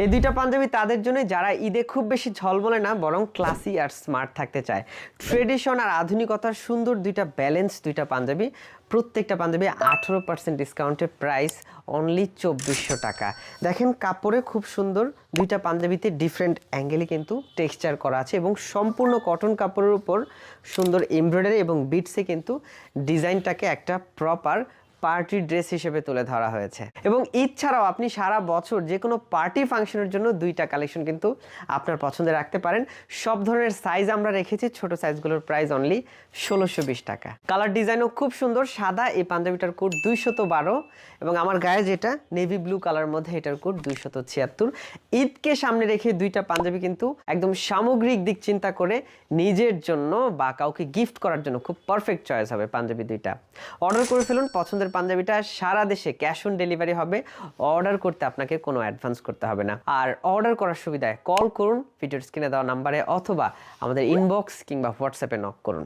এই দুইটা পাঞ্জাবি তাদের জন্য যারা ঈদে খুব বেশি ঝলমলে না বরং ক্লাসি আর স্মার্ট থাকতে চায়। ট্রেডিশন আর আধুনিকতার সুন্দর দুইটা ব্যালেন্স দুইটা পাঞ্জাবি। প্রত্যেকটা পাঞ্জাবি 18% ডিসকাউন্টের প্রাইস অনলি 2400 টাকা। দেখেন কাপড়ে খুব সুন্দর দুইটা পাঞ্জাবিতে ডিফারেন্ট অ্যাঙ্গেলে কিন্তু টেক্সচার করা আছে এবং সম্পূর্ণ কটন কাপড়ের উপর সুন্দর এমব্রয়ডারি এবং বিটসে কিন্তু ডিজাইনটাকে একটা প্রপার পার্টি ড্রেস হিসেবে তুলে ধরা হয়েছে। এবং ঈদ ছাড়াও আপনি সারা বছর যে কোনো পার্টি ফাংশনের জন্য দুইটা কালেকশন কিন্তু আপনার পছন্দে রাখতে পারেন। সব ধরনের সাইজ আমরা রেখেছি, ছোট সাইজগুলোর প্রাইস অনলি 1620 টাকা। কালার ডিজাইনও খুব সুন্দর, সাদা এই পাঞ্জাবিটার কোড 212 এবং আমার গায়ে যেটা নেভি ব্লু কালার মধ্যে এটার কোড 276। ঈদকে সামনে রেখে দুইটা পাঞ্জাবি কিন্তু একদম সামগ্রিক দিক চিন্তা করে নিজের জন্য বা কাউকে গিফট করার জন্য খুব পারফেক্ট চয়েস হবে পাঞ্জাবি দুইটা। অর্ডার করে ফেলুন পছন্দের পাঞ্জাবিটা, সারা দেশে ক্যাশ অন ডেলিভারি হবে। অর্ডার করতে আপনাকে কোনো অ্যাডভান্স করতে হবে না। আর অর্ডার করার সুবিধায় কল করুন ভিডিওর স্ক্রিনে দেওয়া নাম্বারে অথবা আমাদের ইনবক্স কিংবা হোয়াটসঅ্যাপে নক করুন।